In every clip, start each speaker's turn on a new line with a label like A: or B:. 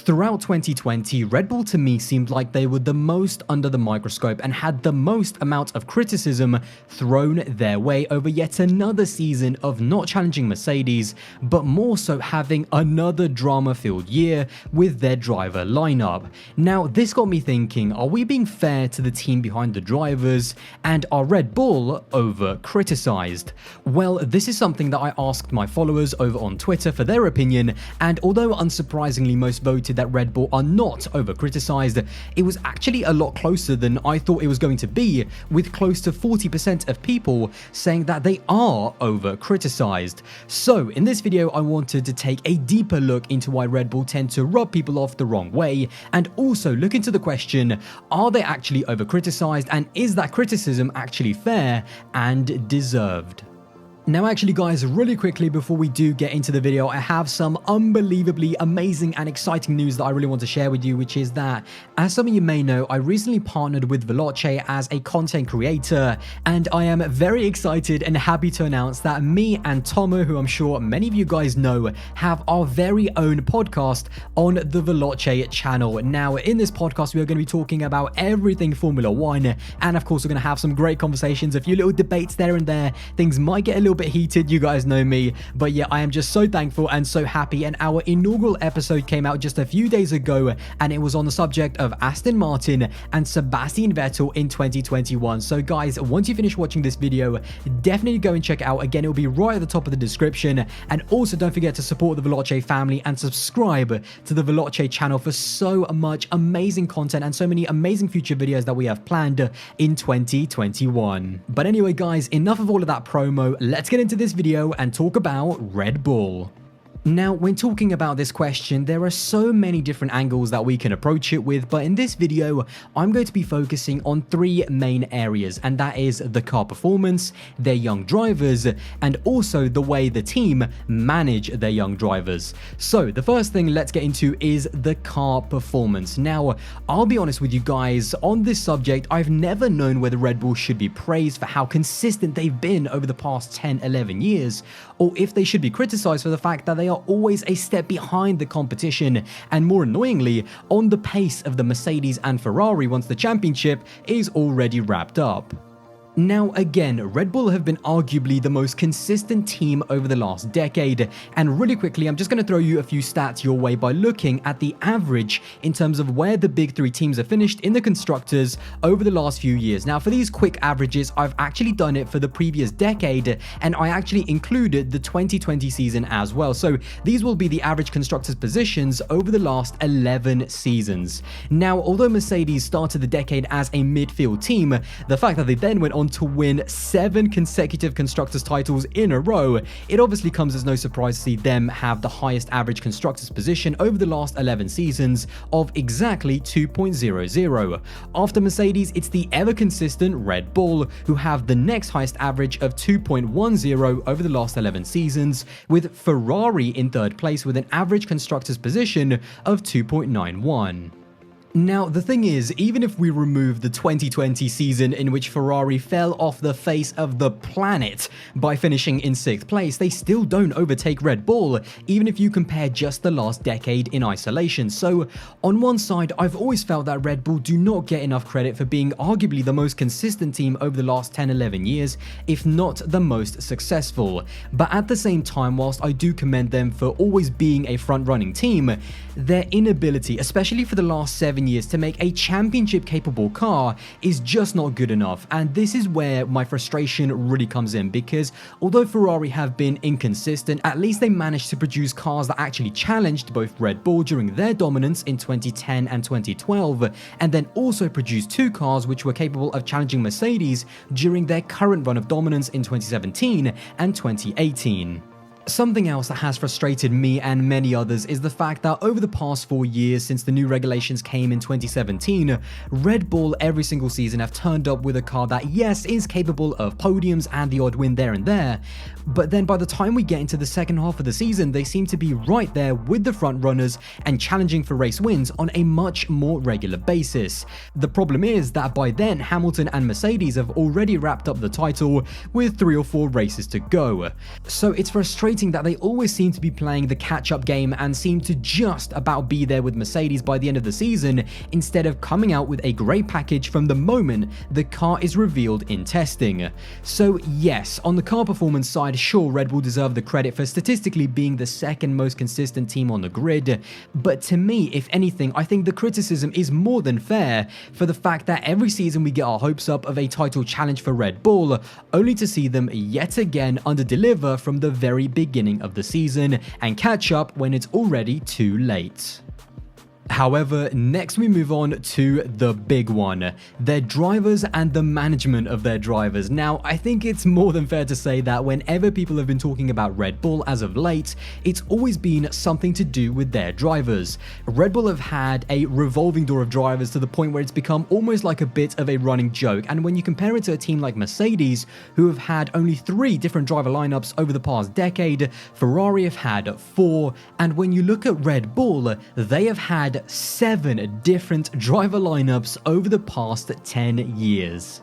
A: Throughout 2020, Red Bull to me seemed like they were the most under the microscope and had the most amount of criticism thrown their way over yet another season of not challenging Mercedes, but more so having another drama-filled year with their driver lineup. Now, this got me thinking, are we being fair to the team behind the drivers, and are Red Bull over-criticized? Well, this is something that I asked my followers over on Twitter for their opinion, and although unsurprisingly most voted that Red Bull are not over-criticized, it was actually a lot closer than I thought it was going to be, with close to 40% of people saying that they are over-criticized. So in this video, I wanted to take a deeper look into why Red Bull tend to rub people off the wrong way, and also look into the question, are they actually over-criticized, and is that criticism actually fair and deserved? Now actually guys, really quickly before we do get into the video, I have some unbelievably amazing and exciting news that I really want to share with you, which is that, as some of you may know, I recently partnered with Veloce as a content creator, and I am very excited and happy to announce that me and Tomo, who I'm sure many of you guys know, have our very own podcast on the Veloce channel. Now in this podcast, we are going to be talking about everything Formula 1, and of course we're going to have some great conversations, a few little debates there and there. Things might get a little bit heated, you guys know me, but yeah, I am just so thankful and so happy. And our inaugural episode came out just a few days ago, and it was on the subject of Aston Martin and Sebastian Vettel in 2021. So guys, once you finish watching this video, definitely go and check it out. Again, it will be right at the top of the description, and also don't forget to support the Veloce family and subscribe to the Veloce channel for so much amazing content and so many amazing future videos that we have planned in 2021. But anyway guys, enough of all of that promo, let's get into this video and talk about Red Bull. Now, when talking about this question, there are so many different angles that we can approach it with, but in this video, I'm going to be focusing on three main areas, and that is the car performance, their young drivers, and also the way the team manage their young drivers. So the first thing let's get into is the car performance. Now, I'll be honest with you guys, on this subject, I've never known whether Red Bull should be praised for how consistent they've been over the past 10-11 years, or if they should be criticized for the fact that they are always a step behind the competition, and more annoyingly, on the pace of the Mercedes and Ferrari once the championship is already wrapped up. Now again, Red Bull have been arguably the most consistent team over the last decade, and really quickly I'm just going to throw you a few stats your way by looking at the average in terms of where the big three teams have finished in the constructors over the last few years. Now for these quick averages, I've actually done it for the previous decade, and I actually included the 2020 season as well. So these will be the average constructors positions over the last 11 seasons. Now although Mercedes started the decade as a midfield team, the fact that they then went on to win 7 consecutive constructors titles in a row, it obviously comes as no surprise to see them have the highest average constructors position over the last 11 seasons of exactly 2.00. After Mercedes, it's the ever consistent Red Bull, who have the next highest average of 2.10 over the last 11 seasons, with Ferrari in third place with an average constructors position of 2.91. Now, the thing is, even if we remove the 2020 season in which Ferrari fell off the face of the planet by finishing in 6th place, they still don't overtake Red Bull, even if you compare just the last decade in isolation. So, on one side, I've always felt that Red Bull do not get enough credit for being arguably the most consistent team over the last 10-11 years, if not the most successful. But at the same time, whilst I do commend them for always being a front-running team, their inability, especially for the last 7 years, to make a championship capable car is just not good enough. And this is where my frustration really comes in, because although Ferrari have been inconsistent, at least they managed to produce cars that actually challenged both Red Bull during their dominance in 2010 and 2012, and then also produced 2 cars which were capable of challenging Mercedes during their current run of dominance in 2017 and 2018. Something else that has frustrated me and many others is the fact that over the past 4 years since the new regulations came in 2017, Red Bull every single season have turned up with a car that, yes, is capable of podiums and the odd win there and there, but then by the time we get into the second half of the season, they seem to be right there with the front runners and challenging for race wins on a much more regular basis. The problem is that by then, Hamilton and Mercedes have already wrapped up the title with 3 or 4 races to go. So it's frustrating stating that they always seem to be playing the catch-up game and seem to just about be there with Mercedes by the end of the season, instead of coming out with a great package from the moment the car is revealed in testing. So yes, on the car performance side, sure, Red Bull deserve the credit for statistically being the second most consistent team on the grid, but to me, if anything, I think the criticism is more than fair for the fact that every season we get our hopes up of a title challenge for Red Bull, only to see them yet again underdeliver from the very beginning of the season and catch up when it's already too late. However, next we move on to the big one, their drivers and the management of their drivers. Now, I think it's more than fair to say that whenever people have been talking about Red Bull as of late, it's always been something to do with their drivers. Red Bull have had a revolving door of drivers to the point where it's become almost like a bit of a running joke, and when you compare it to a team like Mercedes, who have had only 3 different driver lineups over the past decade, Ferrari have had 4, and when you look at Red Bull, they have had 7 different driver lineups over the past 10 years.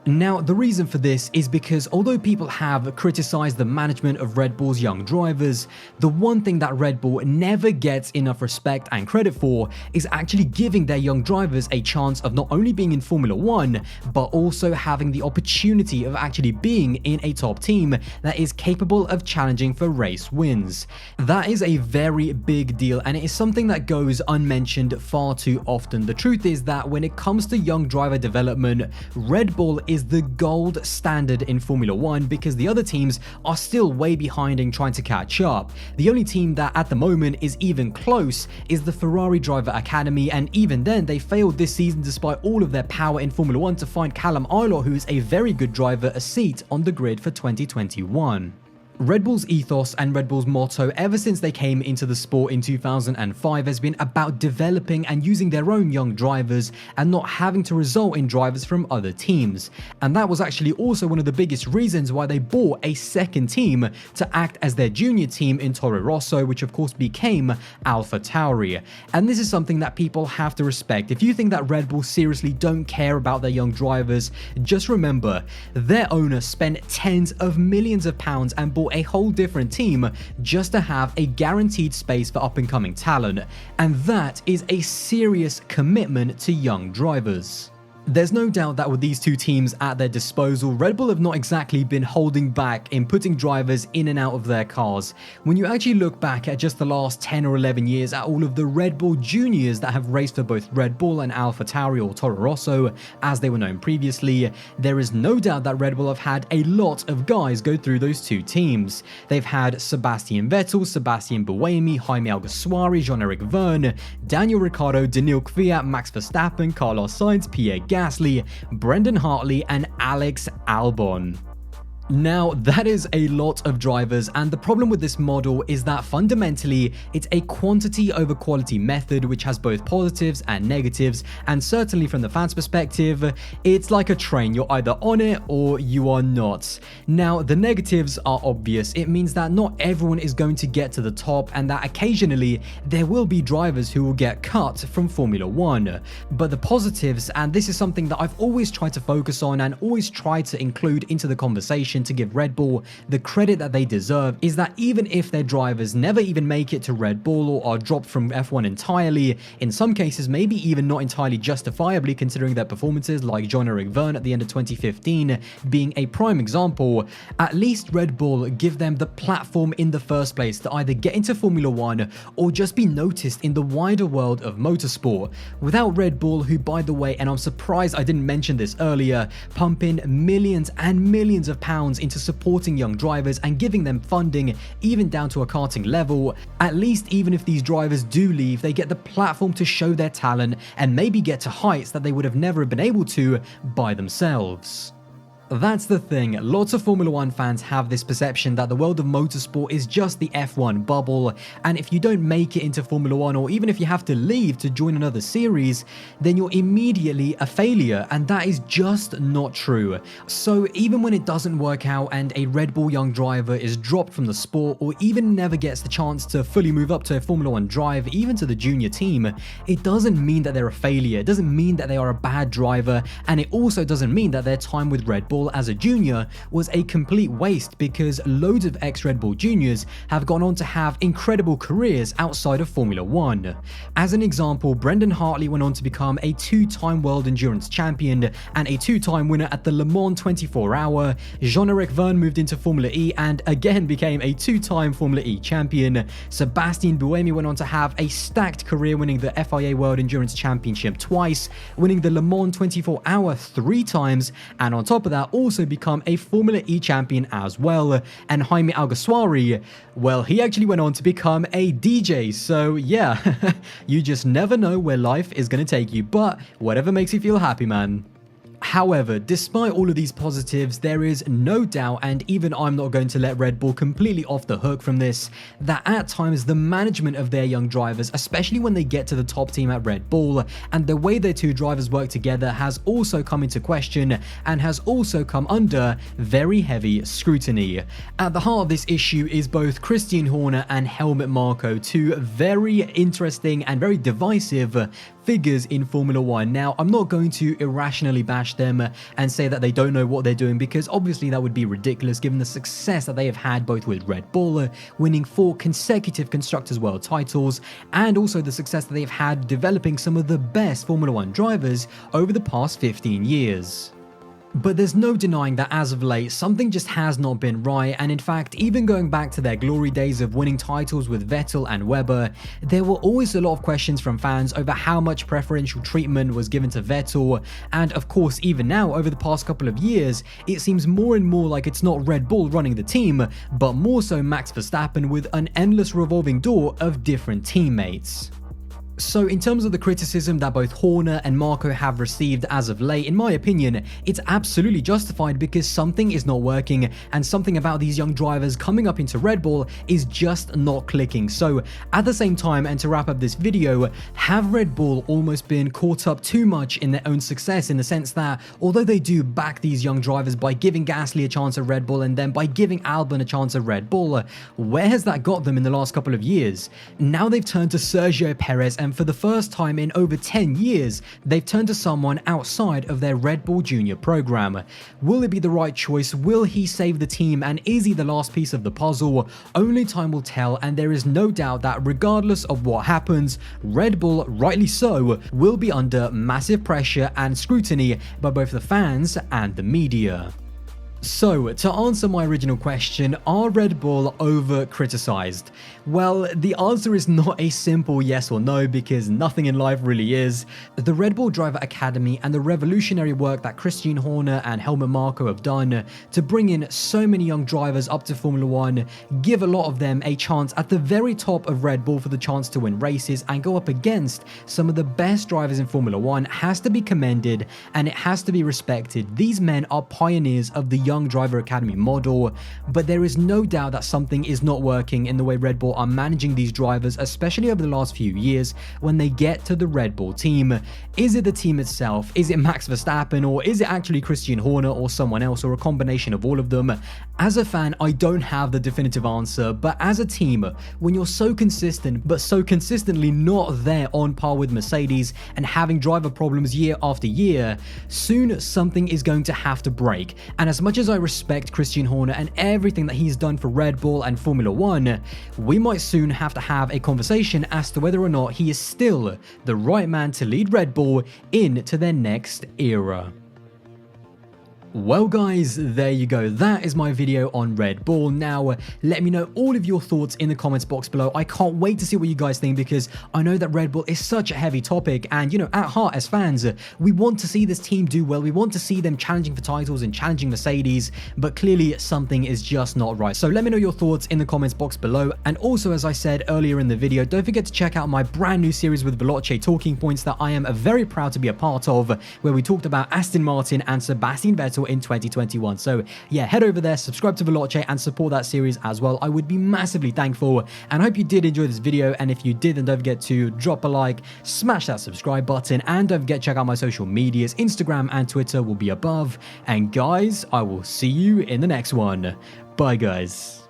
A: Now, the reason for this is because although people have criticized the management of Red Bull's young drivers, the one thing that Red Bull never gets enough respect and credit for is actually giving their young drivers a chance of not only being in Formula 1, but also having the opportunity of actually being in a top team that is capable of challenging for race wins. That is a very big deal, and it is something that goes unmentioned far too often. The truth is that when it comes to young driver development, Red Bull is the gold standard in Formula 1 because the other teams are still way behind in trying to catch up. The only team that at the moment is even close is the Ferrari Driver Academy, and even then they failed this season despite all of their power in Formula 1 to find Callum Ilott, who is a very good driver, a seat on the grid for 2021. Red Bull's ethos and Red Bull's motto ever since they came into the sport in 2005 has been about developing and using their own young drivers and not having to result in drivers from other teams. And that was actually also one of the biggest reasons why they bought a second team to act as their junior team in Toro Rosso, which of course became AlphaTauri. And this is something that people have to respect. If you think that Red Bull seriously don't care about their young drivers, just remember, their owner spent tens of millions of pounds and bought a whole different team just to have a guaranteed space for up-and-coming talent, and that is a serious commitment to young drivers. There's no doubt that with these two teams at their disposal, Red Bull have not exactly been holding back in putting drivers in and out of their cars. When you actually look back at just the last 10 or 11 years at all of the Red Bull juniors that have raced for both Red Bull and AlphaTauri, or Toro Rosso as they were known previously, there is no doubt that Red Bull have had a lot of guys go through those two teams. They've had Sebastian Vettel, Sebastian Buemi, Jaime Alguersuari, Jean-Eric Vergne, Daniel Ricciardo, Daniil Kvyat, Max Verstappen, Carlos Sainz, Pierre Gasly, Brendan Hartley, and Alex Albon. Now, that is a lot of drivers, and the problem with this model is that fundamentally it's a quantity over quality method which has both positives and negatives, and certainly from the fans' perspective, it's like a train. You're either on it or you are not. Now, the negatives are obvious. It means that not everyone is going to get to the top, and that occasionally there will be drivers who will get cut from Formula 1. But the positives, and this is something that I've always tried to focus on and always tried to include into the conversation to give Red Bull the credit that they deserve, is that even if their drivers never even make it to Red Bull or are dropped from F1 entirely, in some cases maybe even not entirely justifiably considering their performances, like Jean-Eric Vergne at the end of 2015 being a prime example, at least Red Bull give them the platform in the first place to either get into Formula 1 or just be noticed in the wider world of motorsport. Without Red Bull, who by the way, and I'm surprised I didn't mention this earlier, pump in millions and millions of pounds into supporting young drivers and giving them funding even down to a karting level, at least even if these drivers do leave, they get the platform to show their talent and maybe get to heights that they would have never been able to by themselves. That's the thing, lots of Formula 1 fans have this perception that the world of motorsport is just the F1 bubble, and if you don't make it into Formula 1, or even if you have to leave to join another series, then you're immediately a failure, and that is just not true. So even when it doesn't work out and a Red Bull young driver is dropped from the sport, or even never gets the chance to fully move up to a Formula 1 drive, even to the junior team, it doesn't mean that they're a failure, it doesn't mean that they are a bad driver, and it also doesn't mean that their time with Red Bull Bull as a junior was a complete waste because loads of ex-Red Bull juniors have gone on to have incredible careers outside of Formula 1. As an example, Brendan Hartley went on to become a two-time World Endurance Champion and a two-time winner at the Le Mans 24-hour. Jean-Eric Vergne moved into Formula E and again became a two-time Formula E champion. Sebastian Buemi went on to have a stacked career, winning the FIA World Endurance Championship twice, winning the Le Mans 24-hour 3 times, and on top of that also become a Formula E champion as well. And Jaime Alguersuari, well, he actually went on to become a DJ, so yeah, you just never know where life is going to take you, but whatever makes you feel happy, man. However, despite all of these positives, there is no doubt, and even I'm not going to let Red Bull completely off the hook from this, that at times the management of their young drivers, especially when they get to the top team at Red Bull, and the way their two drivers work together has also come into question and has also come under very heavy scrutiny. At the heart of this issue is both Christian Horner and Helmut Marko, two very interesting and very divisive figures in Formula 1. Now, I'm not going to irrationally bash them and say that they don't know what they're doing, because obviously that would be ridiculous given the success that they have had both with Red Bull, winning 4 consecutive Constructors World titles, and also the success that they've had developing some of the best Formula 1 drivers over the past 15 years. But there's no denying that as of late, something just has not been right, and in fact, even going back to their glory days of winning titles with Vettel and Webber, there were always a lot of questions from fans over how much preferential treatment was given to Vettel, and of course, even now, over the past couple of years, it seems more and more like it's not Red Bull running the team, but more so Max Verstappen with an endless revolving door of different teammates. So in terms of the criticism that both Horner and Marko have received as of late, in my opinion, it's absolutely justified because something is not working and something about these young drivers coming up into Red Bull is just not clicking. So at the same time, and to wrap up this video, have Red Bull almost been caught up too much in their own success, in the sense that although they do back these young drivers by giving Gasly a chance at Red Bull and then by giving Albon a chance at Red Bull, where has that got them in the last couple of years? Now they've turned to Sergio Perez, and for the first time in over 10 years, they've turned to someone outside of their Red Bull Junior program. Will it be the right choice? Will he save the team? And is he the last piece of the puzzle? Only time will tell, and there is no doubt that regardless of what happens, Red Bull, rightly so, will be under massive pressure and scrutiny by both the fans and the media. So, to answer my original question, are Red Bull over-criticized? Well, the answer is not a simple yes or no, because nothing in life really is. The Red Bull Driver Academy and the revolutionary work that Christian Horner and Helmut Marko have done to bring in so many young drivers up to Formula 1 give a lot of them a chance at the very top of Red Bull for the chance to win races and go up against some of the best drivers in Formula 1 has to be commended and it has to be respected. These men are pioneers of the Young Driver Academy model, but there is no doubt that something is not working in the way Red Bull are managing these drivers, especially over the last few years when they get to the Red Bull team. Is it the team itself? Is it Max Verstappen? Or is it actually Christian Horner or someone else, or a combination of all of them? As a fan, I don't have the definitive answer, but as a team, when you're so consistent, but so consistently not there on par with Mercedes and having driver problems year after year, soon something is going to have to break. And as much as I respect Christian Horner and everything that he's done for Red Bull and Formula 1, we might soon have to have a conversation as to whether or not he is still the right man to lead Red Bull into their next era. Well guys, there you go. That is my video on Red Bull. Now, let me know all of your thoughts in the comments box below. I can't wait to see what you guys think, because I know that Red Bull is such a heavy topic, and you know, at heart as fans, we want to see this team do well. We want to see them challenging for titles and challenging Mercedes, but clearly something is just not right. So let me know your thoughts in the comments box below. And also, as I said earlier in the video, don't forget to check out my brand new series with Veloce Talking Points that I am very proud to be a part of, where we talked about Aston Martin and Sebastian Vettel in 2021. So yeah, head over there, subscribe to Veloce and support that series as well. I would be massively thankful, and I hope you did enjoy this video. And if you did, then don't forget to drop a like, smash that subscribe button, and don't forget to check out my social medias. Instagram and Twitter will be above. And guys, I will see you in the next one. Bye guys.